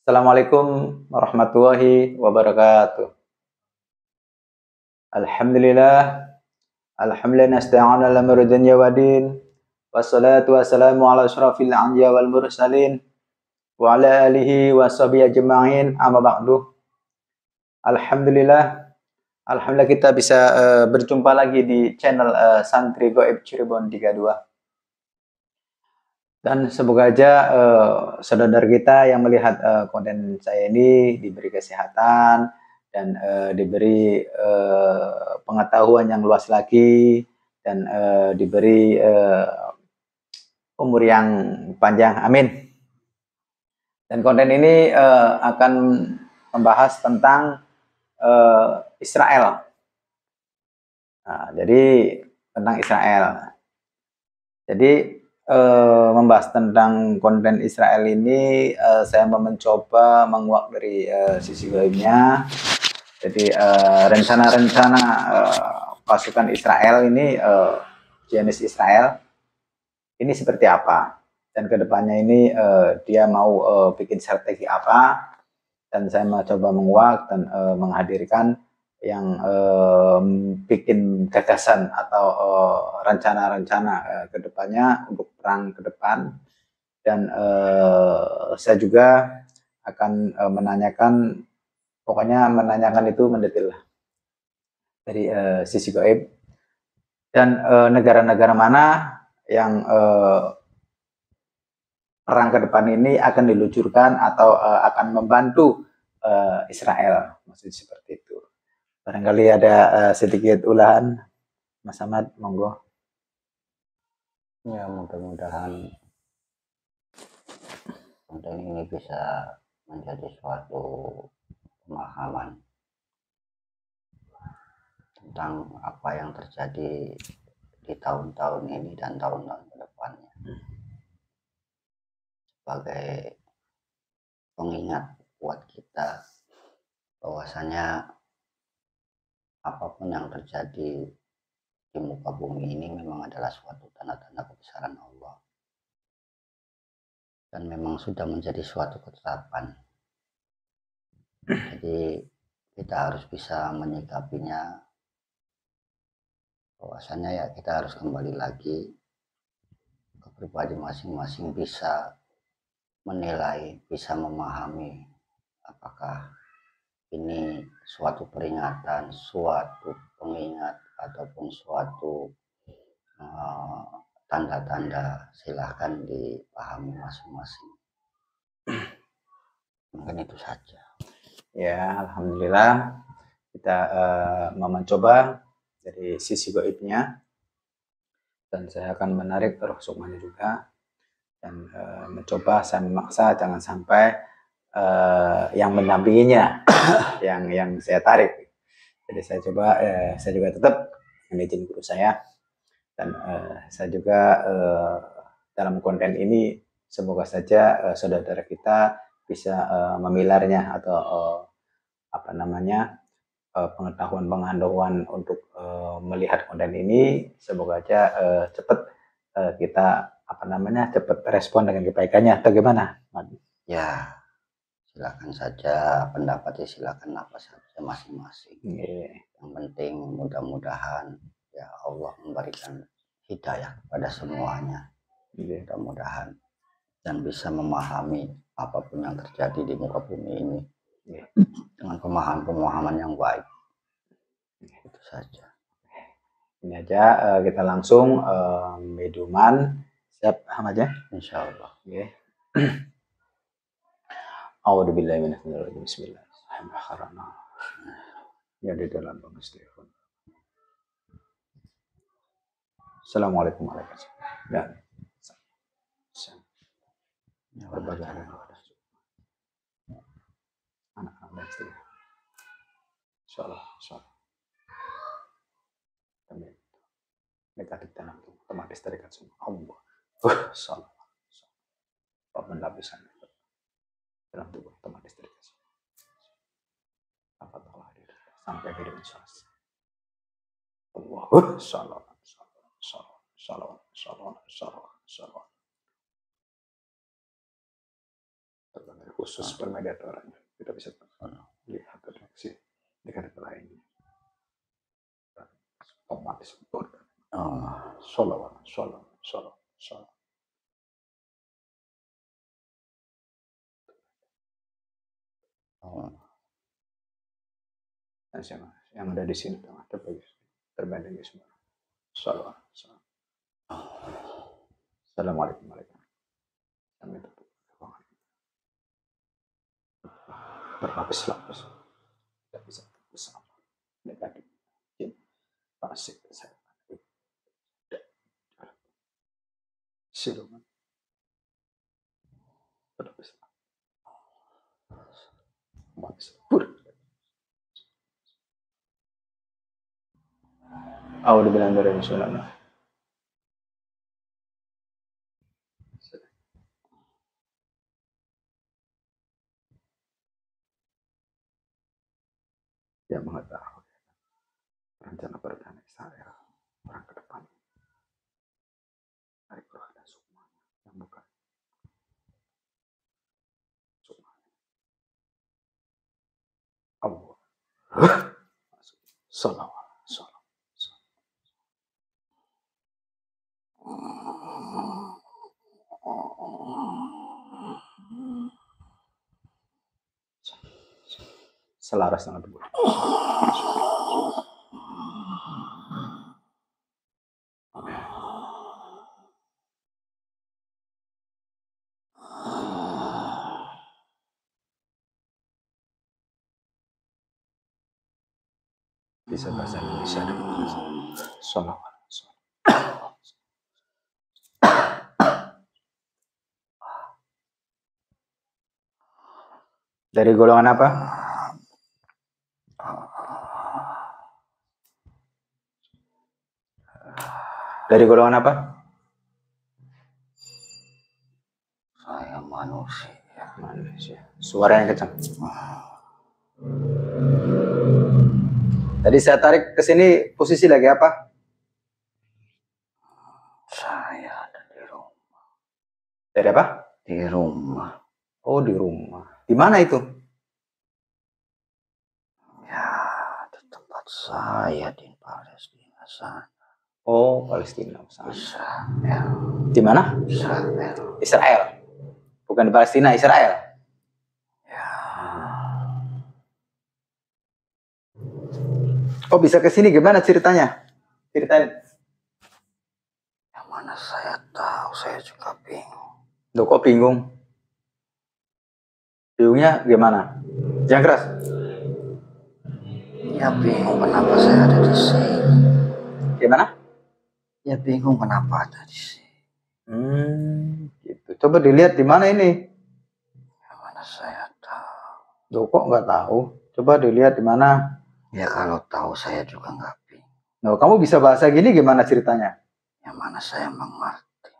Assalamualaikum warahmatullahi wabarakatuh. Alhamdulillah, alhamdulillah nasta'an ala dunya wa din. Wassalatu wassalamu ala asyrafil anbiya wal mursalin wa ala alihi wa sahbihi ajma'in. Amma ba'du. Alhamdulillah, alhamdulillah kita bisa berjumpa lagi di channel Santri Gaib Cirebon 32. Dan semoga aja saudara kita yang melihat konten saya ini diberi kesehatan dan diberi pengetahuan yang luas lagi dan diberi umur yang panjang. Amin. Dan konten ini akan membahas tentang Israel. Nah, jadi tentang Israel. Jadi membahas tentang konten Israel ini, saya mau mencoba menguak dari sisi gaibnya. Jadi rencana-rencana pasukan Israel ini, Zionis Israel ini seperti apa, dan kedepannya ini dia mau bikin strategi apa, dan saya mau coba menguak dan menghadirkan yang bikin gagasan atau rencana-rencana kedepannya untuk perang ke depan. Dan saya juga akan menanyakan, pokoknya menanyakan itu mendetail dari sisi gaib, dan negara-negara mana yang perang ke depan ini akan diluncurkan atau akan membantu Israel, maksudnya seperti itu. Barangkali ada sedikit ulahan, Mas Ahmad, monggo. Ya, mudah-mudahan konten ini bisa menjadi suatu pemahaman tentang apa yang terjadi di tahun-tahun ini dan tahun-tahun ke depannya, sebagai pengingat buat kita bahwasanya apapun yang terjadi di muka bumi ini memang adalah suatu tanda-tanda kebesaran Allah, dan memang sudah menjadi suatu ketetapan. Jadi kita harus bisa menyikapinya, bahwasanya ya kita harus kembali lagi ke pribadi masing-masing, bisa menilai, bisa memahami apakah ini suatu peringatan, suatu pengingat, ataupun suatu tanda-tanda. Silahkan dipahami masing-masing. Mungkin itu saja. Ya, alhamdulillah kita mau mencoba dari sisi gaibnya, dan saya akan menarik roh sukmanya juga, dan mencoba, saya memaksa jangan sampai yang mendampinginya yang saya tarik. Jadi saya coba, saya juga tetap mengizin guru saya, dan saya juga dalam konten ini semoga saja saudara kita bisa memilarnya atau apa namanya, pengetahuan untuk melihat konten ini. Semoga aja cepat kita apa namanya, cepat respon dengan kebaikannya, atau gimana? Ya, silakan saja pendapatnya, silakan apa saja masing-masing. Yang penting mudah-mudahan ya Allah memberikan hidayah kepada semuanya, mudah-mudahan, dan bisa memahami apapun yang terjadi di muka bumi ini dengan pemahaman-pemahaman yang baik. Itu saja. Ini aja, kita langsung meduman. Siap Ahmad ya? Insya Allah. A'udzubillahi minasyaitonir rajim. Bismillahirrahmanirrahim. Ya, di dalam pengistighfar. Assalamualaikum warahmatullahi wabarakatuh. Berbagai anak-anak dan istri. Insyaallah. Amin. Negatif tanam itu otomatis terikat semua. Allah. Salah. Apapun lapisan dalam tubuh otomatis terikat semua. Apa telah hadir sampai hidup selesai. Allah. Salah. khusus permediatornya. Kita bisa lihat reaksi negara lainnya. Otomatis turun. Sholawat. Dan yang ada di sini terbanding semua. Sholawat. Assalamualaikum warahmatullahi wabarakatuh. Berlapis-lapis. Tidak bisa bersama. Negatif. Pasif. Siluman. Berlapis. A'udzu billahi minasyaitonir rajim. Yang mengetahui rencana Israel orang ke depan dari Quran dan Sunnah yang bukan Sunnah Allah. Salawat. Selaras dengan tubuh. Bisa bahasa Indonesia dan Salawat. Dari golongan apa? Dari golongan apa? Saya manusia. Suara yang kencang. Tadi saya tarik ke sini, posisi lagi apa? Saya ada di rumah. Dari apa? Di rumah. Oh, di rumah. Di mana itu? Ya, di tempat saya di Palestina sana. Oh, Palestina. Israel. Di mana? Israel. Bukan di Palestina, Israel. Ya. Oh, bisa ke sini gimana ceritanya? Ceritain. Yang mana saya tahu, saya juga bingung. Loh, kok bingung? Bingungnya gimana? Yang keras? Ya bingung kenapa saya ada di sini. Gimana? Ya bingung kenapa ada di sini. Gitu. Coba dilihat di mana ini. Yang mana saya tahu. Loh, kok nggak tahu? Coba dilihat di mana. Ya kalau tahu saya juga nggak bingung. Loh, kamu bisa bahasa gini gimana ceritanya? Yang mana saya mengerti.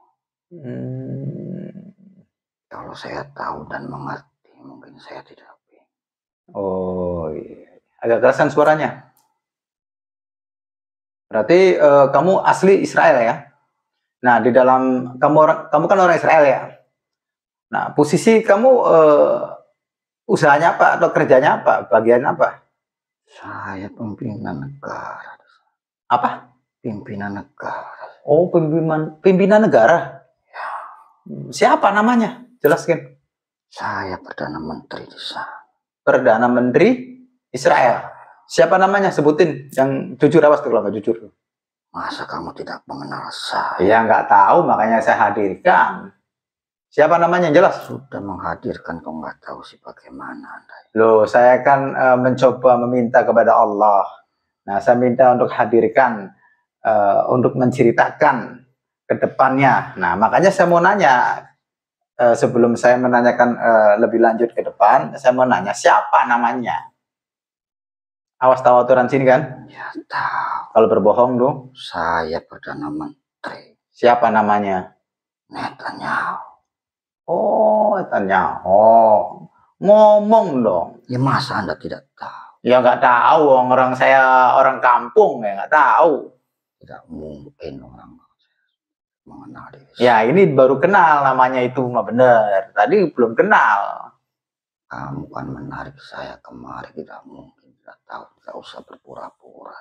Kalau saya tahu dan mengerti, mungkin saya tidak bingung. Oh iya. Agak kerasan suaranya. Berarti kamu asli Israel ya? Nah, di dalam kamu kan orang Israel ya. Nah, posisi kamu usahanya apa atau kerjanya apa? Bagian apa? Saya pimpinan negara. Apa? Pimpinan negara. Oh, pimpinan negara. Ya. Siapa namanya? Jelaskan. Saya Perdana Menteri di sana. Perdana Menteri Israel. Siapa namanya? Sebutin. Yang jujur, awas kalau nggak jujur. Masa kamu tidak mengenal saya? Ya nggak tahu, makanya saya hadirkan. Siapa namanya? Jelas. Sudah menghadirkan, kok nggak tahu sih bagaimana Anda. Loh, saya kan mencoba meminta kepada Allah. Nah, saya minta untuk hadirkan, untuk menceritakan ke depannya. Nah, makanya saya mau nanya, sebelum saya menanyakan lebih lanjut ke depan, saya mau nanya siapa namanya. Awas, tahu aturan sini kan? Ya tahu. Kalau berbohong dong. Saya Perdana Menteri. Siapa namanya? Netanyahu. Oh, Netanyahu. Oh, ngomong dong. Ya masa Anda tidak tahu? Ya nggak tahu, orang saya orang kampung ya nggak tahu. Tidak mungkin orang mengenal diri. Ya ini baru kenal namanya itu mah bener. Tadi belum kenal. Kamu kan menarik saya kemari, tidak mungkin tidak tahu, tidak usah berpura-pura.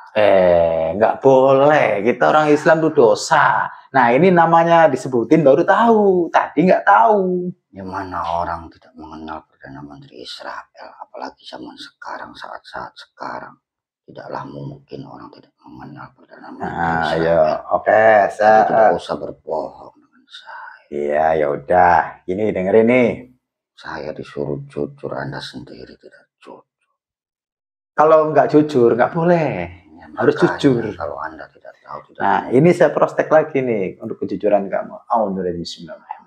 Nggak boleh. Kita orang Islam itu dosa. Nah, ini namanya disebutin baru tahu. Tadi nggak tahu. Gimana orang tidak mengenal Perdana Menteri Israel, apalagi zaman sekarang, saat-saat sekarang. Tidaklah mungkin orang tidak mengenal Perdana Menteri Israel. Ya, oke. Jadi tidak usah berbohong dengan saya. Iya, ya udah. Ini dengerin nih. Saya disuruh jujur, Anda sendiri tidak jujur. Kalau nggak jujur, nggak boleh. Ya, harus jujur. Kalau Anda tidak tahu, tidak nah, tahu. Ini saya prostek lagi nih untuk kejujuran kamu. Bismillahirrahmanirrahim.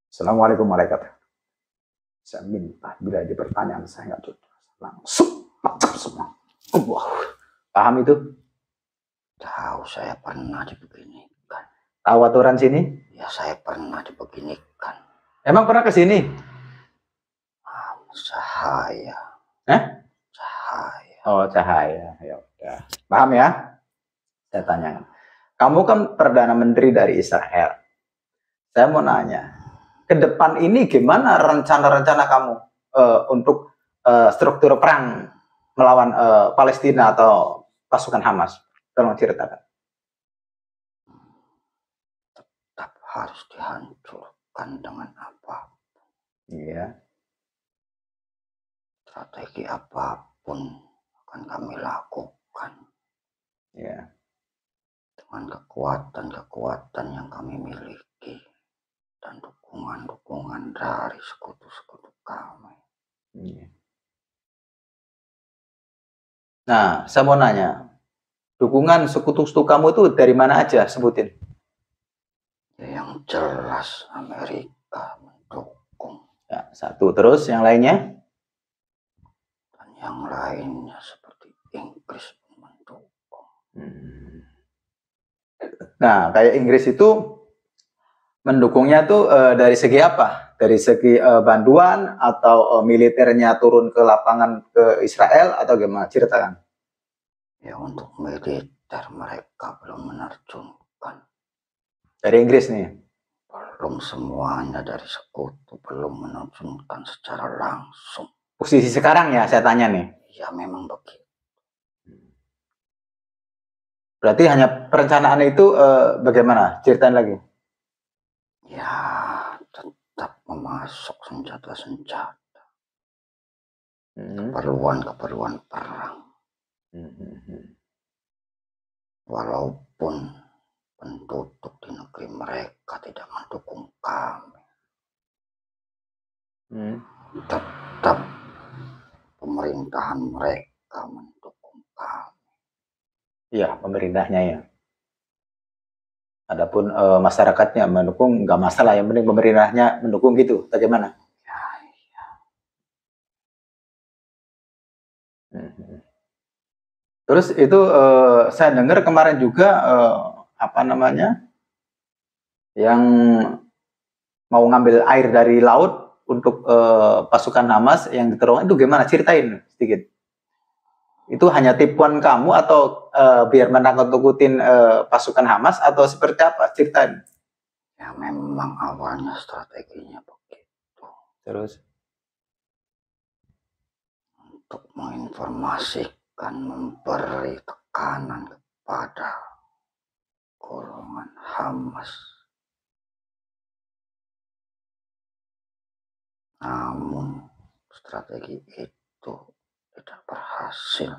Assalamualaikum warahmatullahi wabarakatuh. Saya minta bila ada pertanyaan saya nggak jujur, langsung macam semua. Paham itu? Tahu, saya pernah dibeginikan. Tahu aturan sini? Ya, saya pernah dibeginikan. Emang pernah ke sini? Cahaya. Cahaya. Oh, cahaya. Ya udah. Paham ya? Saya tanyakan. Kamu kan Perdana Menteri dari Israel. Saya mau nanya, ke depan ini gimana rencana-rencana kamu untuk struktur perang melawan Palestina atau pasukan Hamas? Tolong ceritakan. Tetap harus dihancurkan dengan apa? Iya. Strategi apapun akan kami lakukan. Iya. Dengan kekuatan-kekuatan yang kami miliki dan dukungan-dukungan dari sekutu-sekutu kami. Iya. Nah, saya mau nanya, dukungan sekutu-sekutu kamu itu dari mana aja, sebutin. Ya, yang jelas Amerika mendukung. Ya, satu. Terus yang lainnya? Dan yang lainnya seperti Inggris mendukung. Nah, kayak Inggris itu mendukungnya tuh dari segi apa? Dari segi bantuan atau militernya turun ke lapangan ke Israel atau gimana? Ceritakan. Ya, untuk militer mereka belum menerjunkan. Dari Inggris nih? Belum semuanya, dari sekutu belum menerjunkan secara langsung. Posisi sekarang ya, saya tanya nih. Ya, memang begitu. Berarti hanya perencanaan itu bagaimana? Ceritain lagi. Ya, tetap memasok senjata-senjata. Keperluan-keperluan perang. Walaupun penduduk di negeri mereka tidak mendukung kami. Tetap pemerintahan mereka mendukung kami. Iya, pemerintahnya ya. Adapun masyarakatnya mendukung, nggak masalah. Yang penting pemerintahnya mendukung gitu. Bagaimana? Ya, iya. Terus itu saya dengar kemarin juga apa namanya, yang mau ngambil air dari laut untuk pasukan Hamas yang diterowongan itu gimana? Ceritain sedikit. Itu hanya tipuan kamu atau biar menakut-nakutin pasukan Hamas atau seperti apa? Ceritain. Ya, memang awalnya strateginya begitu. Terus? Untuk menginformasikan, memberi tekanan kepada golongan Hamas. Namun strategi itu tidak berhasil.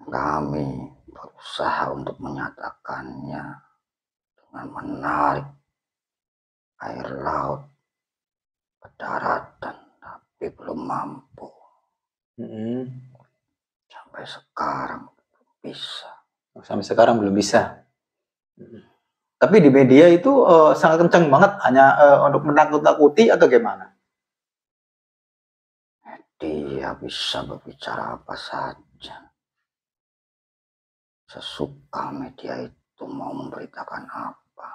Kami berusaha untuk menyatakannya dengan menarik air laut ke daratan, tapi belum mampu. Sampai sekarang belum bisa. Sampai sekarang belum bisa. Tapi di media itu sangat kencang banget, hanya untuk menakut-nakuti atau gimana? Dia bisa berbicara apa saja. Sesuka media itu mau memberitakan apa.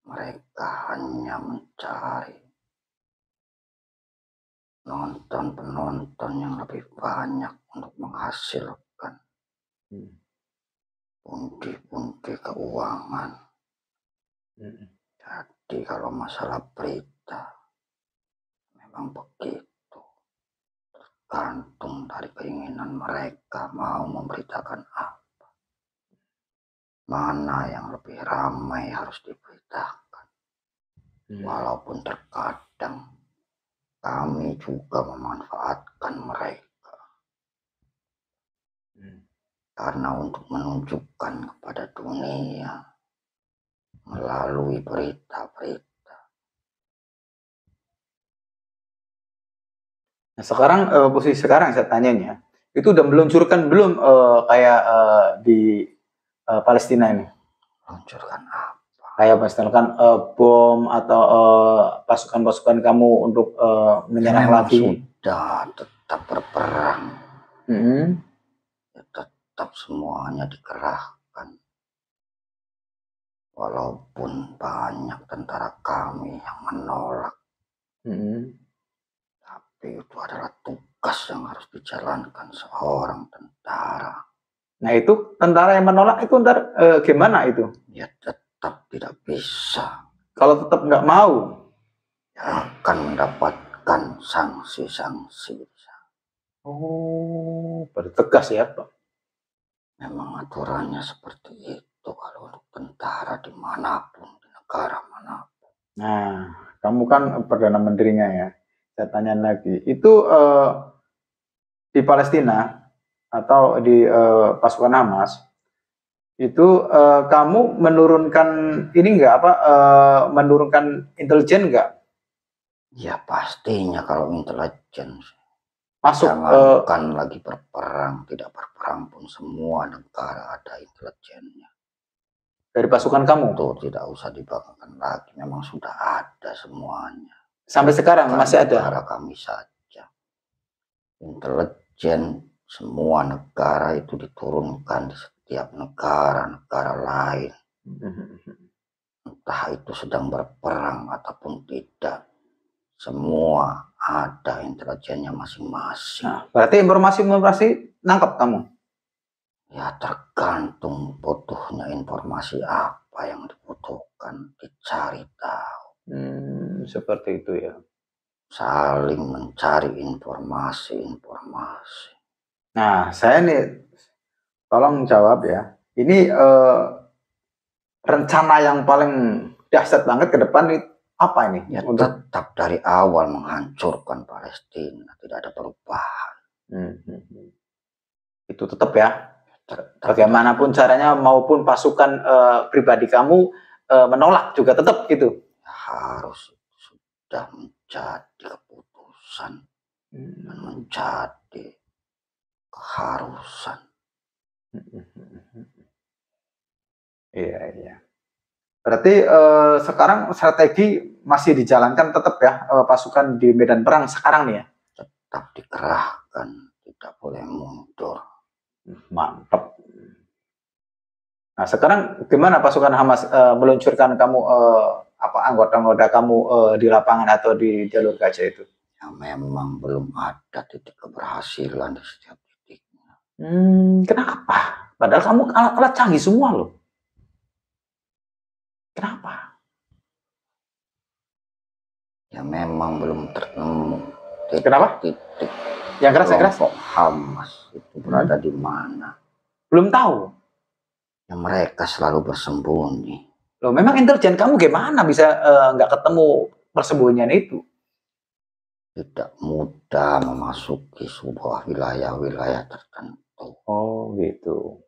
Mereka hanya mencari penonton yang lebih banyak untuk menghasilkan pundi-pundi keuangan. Jadi kalau masalah berita memang begitu, tergantung dari keinginan mereka mau memberitakan apa, mana yang lebih ramai harus diberitakan. Walaupun terkadang kami juga memanfaatkan mereka karena untuk menunjukkan kepada dunia melalui berita-berita. Nah, sekarang posisi sekarang saya tanyanya, itu udah meluncurkan belum kayak di Palestina ini? Meluncurkan apa? Kayak misalkan bom atau pasukan-pasukan kamu untuk menyerang lagi? Sudah tetap berperang. Ya, tetap semuanya dikerahkan. Walaupun banyak tentara kami yang menolak. Tapi itu adalah tugas yang harus dijalankan seorang tentara. Nah itu tentara yang menolak itu ntar gimana itu? Ya tetap tidak bisa. Kalau tetap nggak mau, ya akan mendapatkan sanksi-sanksi. Oh, bertegas ya Pak. Memang aturannya seperti itu kalau untuk tentara dimanapun, di negara manapun. Nah, kamu kan Perdana Menterinya ya. Saya tanya lagi, itu di Palestina atau di pasukan Hamas itu kamu menurunkan ini enggak apa menurunkan intelijen enggak? Ya pastinya kalau intelijen masuk jangankan lagi berperang, tidak berperang pun semua negara ada intelijennya. Dari pasukan kamu? Itu tidak usah dibanggakan lagi, memang sudah ada semuanya. Sampai sekarang masih ada? Negara kami saja. Intelijen semua negara itu diturunkan di setiap negara lain. Entah itu sedang berperang ataupun tidak. Semua ada intelijennya masing-masing. Nah, berarti informasi nangkap kamu? Ya tergantung butuhnya informasi apa yang dibutuhkan, dicari tahu. Seperti itu ya. Saling mencari informasi. Nah, saya nih, tolong jawab ya. Ini rencana yang paling dahsyat banget ke depan itu apa ini? Ya tetap dari awal menghancurkan Palestina, tidak ada perubahan. Itu tetap ya. Bagaimanapun caranya maupun pasukan pribadi kamu menolak juga tetap gitu. Harus sudah menjadi keputusan dan menjadi keharusan. Iya. Berarti sekarang strategi masih dijalankan tetap ya pasukan di medan perang sekarang nih ya? Tetap dikerahkan, tidak boleh mundur. Mantap. Nah sekarang gimana pasukan Hamas meluncurkan kamu anggota-anggota kamu di lapangan atau di jalur Gaza itu? Ya memang belum ada titik keberhasilan di setiap titiknya. Kenapa? Padahal kamu alat canggih semua loh. Kenapa? Ya memang belum tertemu. Kenapa? Titik yang keras. Hamas itu berada di mana? Belum tahu. Ya mereka selalu bersembunyi. Loh, memang intelijen kamu gimana bisa nggak ketemu persembunyian itu? Tidak mudah memasuki sebuah wilayah-wilayah tertentu. Oh gitu.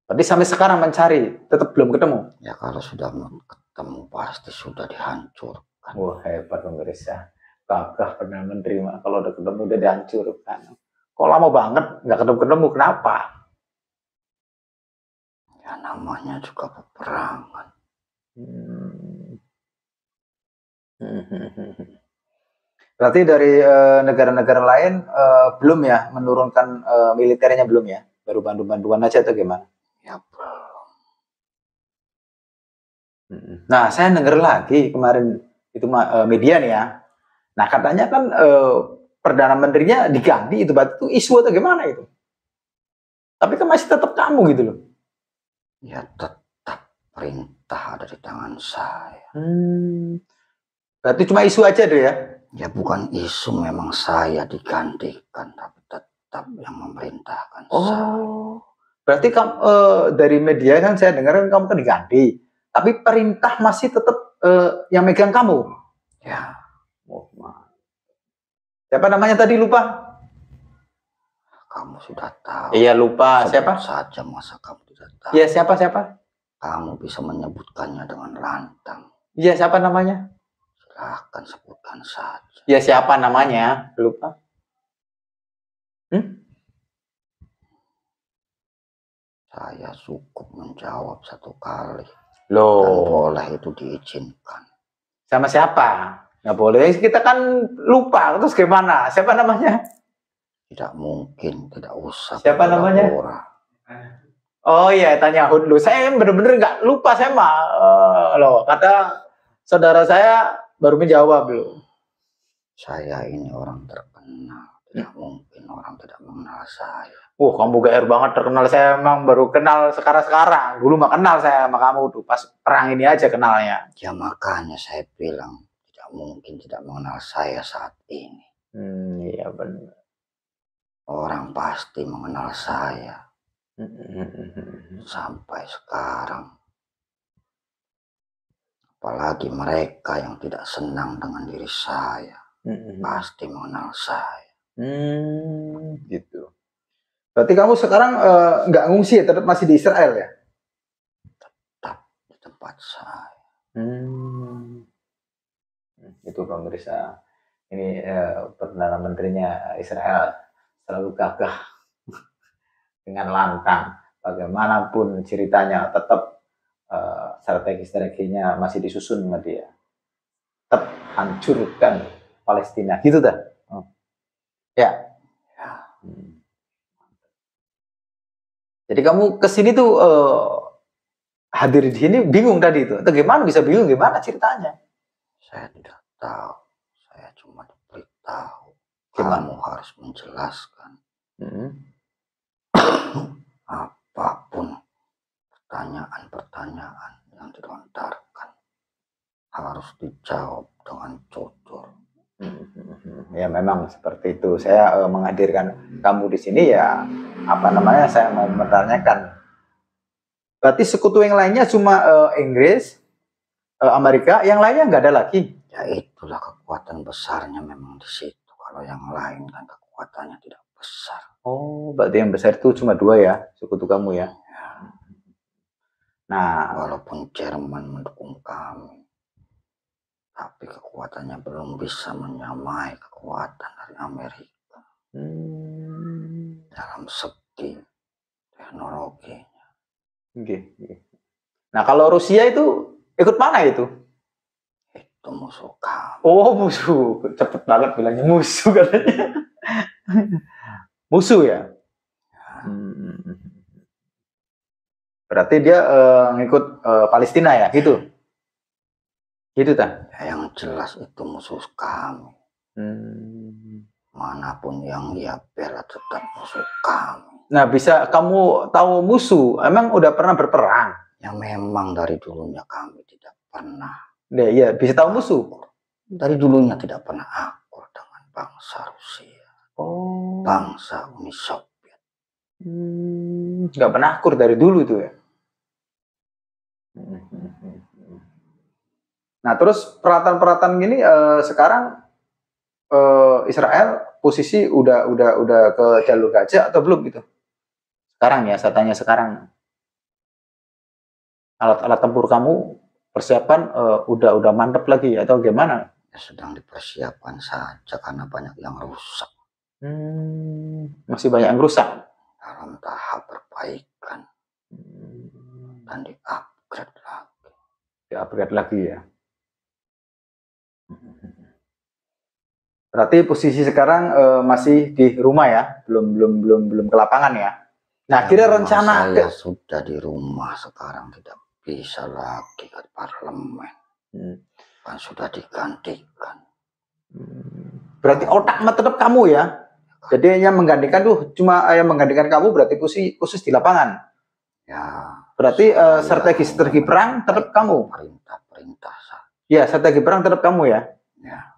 Tapi sampai sekarang mencari tetap belum ketemu? Ya kalau sudah ketemu pasti sudah dihancurkan. Wah hebat pemirsa. Gagah Perdana Menteri mah kalau udah ketemu udah dihancurkan. Kok lama banget nggak ketemu kenapa? Ya namanya juga peperangan. Berarti dari negara-negara lain belum ya menurunkan militernya belum ya? Baru bantu-bantuan aja atau gimana? Ya belum. Nah saya dengar lagi kemarin itu media nih ya. Nah katanya kan Perdana Menterinya diganti itu isu atau gimana itu? Tapi kan masih tetap kamu gitu loh. Ya tetap perintah ada di tangan saya. Berarti cuma isu aja deh ya? Ya bukan isu, memang saya digantikan, tapi tetap yang memerintahkan saya. Berarti kamu dari media kan saya dengar kamu kan diganti, tapi perintah masih tetap yang megang kamu. Ya. Siapa namanya tadi, lupa? Kamu sudah tahu. Iya, lupa. Siapa? Saja, masa kamu tidak tahu? Iya, siapa? Kamu bisa menyebutkannya dengan lantang. Iya, siapa namanya? Silahkan sebutkan saja. Iya, siapa namanya? Lupa. Saya cukup menjawab satu kali. Loh. Dan boleh itu diizinkan. Sama siapa? Nggak boleh. Kita kan lupa. Terus gimana? Siapa namanya? Tidak mungkin, tidak usah. Siapa namanya? Oh iya, tanya dulu. Saya bener-bener nggak lupa. Saya mah loh, kata saudara saya baru menjawab loh. Saya ini orang terkenal. Tidak mungkin orang tidak mengenal saya. Kamu GR banget terkenal. Saya emang baru kenal sekarang-sekarang. Dulu mah kenal saya sama kamu tuh. Pas perang ini aja kenalnya. Ya makanya saya bilang tidak mungkin tidak mengenal saya saat ini. Iya benar. Orang pasti mengenal saya. Sampai sekarang. Apalagi mereka yang tidak senang dengan diri saya. Pasti mengenal saya. Gitu. Berarti kamu sekarang nggak ngungsi ya? Tetap masih di Israel ya? Tetap di tempat saya. Itu pemirsa. Ini Perdana Menterinya Israel selalu gagah dengan lantang. Bagaimanapun ceritanya tetap strategi-strateginya masih disusun sama dia. Tetap hancurkan Palestina. Gitu dah. Ya. Jadi kamu kesini tuh hadir di sini bingung tadi itu. Atau gimana bisa bingung? Gimana ceritanya? Saya tidak tahu. Saya cuma diberitahu. Gimana? Kamu harus menjelaskan. Apapun pertanyaan-pertanyaan yang dilontarkan harus dijawab dengan jujur. Ya memang seperti itu. Saya menghadirkan kamu di sini ya, saya mau menanyakan. Berarti sekutu yang lainnya cuma Inggris, Amerika, yang lainnya nggak ada lagi? Ya itulah kekuatan besarnya memang di situ. Kalau yang lain kan kekuatannya tidak besar. Berarti yang besar itu cuma 2 ya, sekutu kamu ya? Nah, walaupun Jerman mendukung kami, tapi kekuatannya belum bisa menyamai kekuatan dari Amerika dalam segi teknologinya. Nah, kalau Rusia itu ikut mana itu? Itu musuh kami. Musuh. Cepet banget bilangnya musuh katanya. Musuh ya? Berarti dia ngikut Palestina ya, gitu? Gitu tak? Ya, yang jelas itu musuh kami. Manapun yang dia bela tetap musuh kami. Nah, bisa kamu tahu musuh? Emang udah pernah berperang? Ya memang dari dulunya kami tidak pernah. Iya, bisa tahu musuh? Dari dulunya tidak pernah akur dengan bangsa Rusia. Bangsa Uni Soviet. Nggak pernah akur dari dulu itu ya? Nah, terus peralatan-peralatan gini sekarang Israel posisi udah ke jalur Gaza atau belum gitu? Sekarang ya, saya tanya sekarang. Alat-alat tempur kamu persiapan udah mantep lagi atau gimana? Ya, sedang dipersiapkan saja karena banyak yang rusak. Masih banyak yang rusak? Dalam tahap perbaikan. Dan di-upgrade lagi. Di-upgrade lagi ya? Berarti posisi sekarang masih di rumah ya, belum ke lapangan ya. Nah, kira rencana saya sudah di rumah sekarang, tidak bisa lagi ke parlemen. Kan sudah digantikan. Berarti otak tetap kamu ya. Jadi yang menggantikan tuh cuma yang menggantikan kamu berarti khusus di lapangan. Ya. Berarti strategi perang tetap kamu. Perintah. Ya, strategi perang tetap kamu ya. Ya.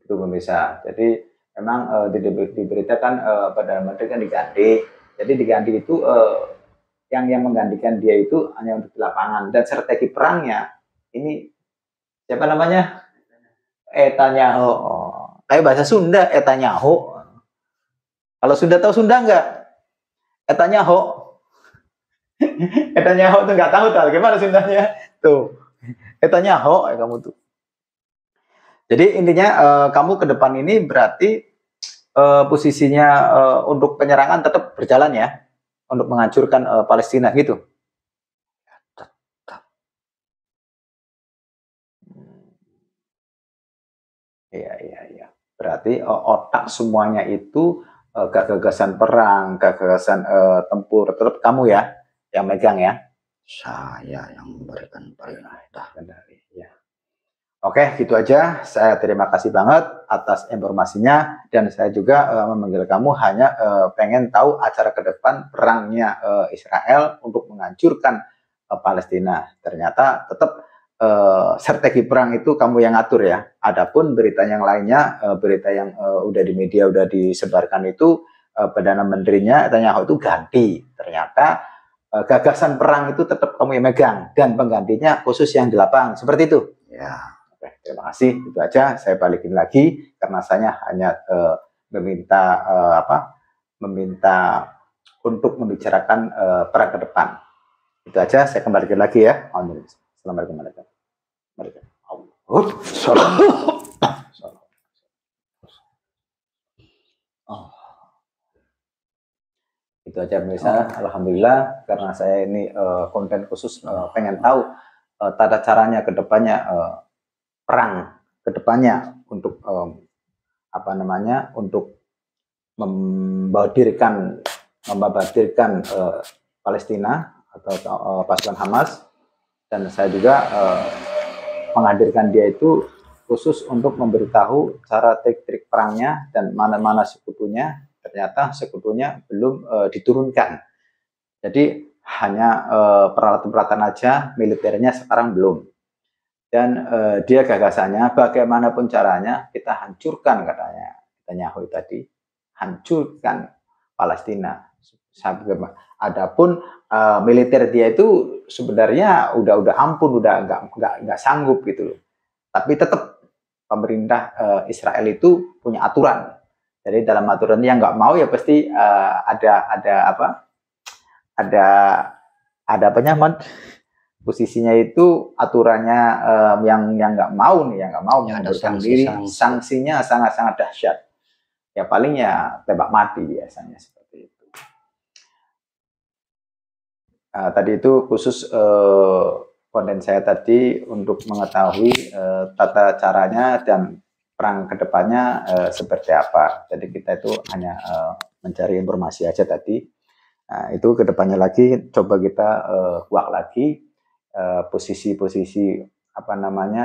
Itu bisa. Jadi memang diberitakan Perdana Menteri kan diganti. Jadi diganti itu yang menggantikan dia itu hanya untuk di lapangan, dan strategi perangnya ini siapa namanya? Netanyahu. Kayak bahasa Sunda, Netanyahu. Kalau Sunda tahu Sunda enggak? Netanyahu. Netanyahu tuh nggak tahu tuh gimana Sundanya. Tuh. Netanyahu kamu tuh. Jadi intinya kamu ke depan ini berarti posisinya untuk penyerangan tetap berjalan ya, untuk menghancurkan Palestina gitu. Tetap. Iya. Berarti otak semuanya itu gagasan perang, gagasan tempur tetap kamu ya yang megang ya. Saya yang memberikan perintah. Ya. Oke, gitu aja. Saya terima kasih banget atas informasinya, dan saya juga memanggil kamu hanya pengen tahu acara ke depan perangnya Israel untuk menghancurkan Palestina. Ternyata tetap strategi perang itu kamu yang atur ya. Adapun berita yang lainnya, berita yang udah di media udah disebarkan itu Perdana Menterinya Netanyahu itu ganti. Ternyata gagasan perang itu tetap kamu yang megang, dan penggantinya khusus yang di lapangan. Seperti itu. Ya. Oke, terima kasih. Itu aja. Saya balikin lagi karena saya hanya meminta untuk membicarakan perang ke depan. Itu aja. Saya kembalikan lagi ya. Assalamualaikum warahmatullahi wabarakatuh. Itu aja pemirsa. Alhamdulillah, karena saya ini konten khusus pengen tahu tata caranya ke depannya perang ke depannya untuk untuk membadirkan Palestina atau pasukan Hamas, dan saya juga menghadirkan dia itu khusus untuk memberitahu cara trik-trik perangnya dan mana-mana sekutunya. Ternyata sekutunya belum diturunkan. Jadi hanya peralatan-peralatan aja, militernya sekarang belum. Dan dia gagasannya bagaimanapun caranya kita hancurkan, katanya Netanyahu tadi, hancurkan Palestina. Adapun militer dia itu sebenarnya udah ampun, udah nggak sanggup gitu loh. Tapi tetap pemerintah Israel itu punya aturan. Jadi dalam aturan yang nggak mau ya pasti ada posisinya itu aturannya yang nggak mau nih, yang nggak mau mengundurkan diri, sanksinya sangat-sangat dahsyat. Ya paling ya tembak mati biasanya seperti itu. Tadi itu khusus konten saya tadi untuk mengetahui tata caranya dan perang kedepannya seperti apa. Jadi kita itu hanya mencari informasi aja tadi. Nah, itu kedepannya lagi coba kita kuak lagi posisi-posisi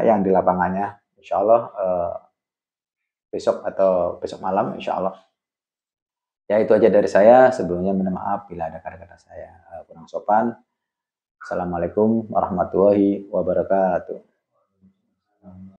yang di lapangannya. Insya Allah besok atau besok malam, insya Allah. Ya itu aja dari saya. Sebelumnya minta maaf bila ada kata-kata saya kurang sopan. Assalamualaikum warahmatullahi wabarakatuh.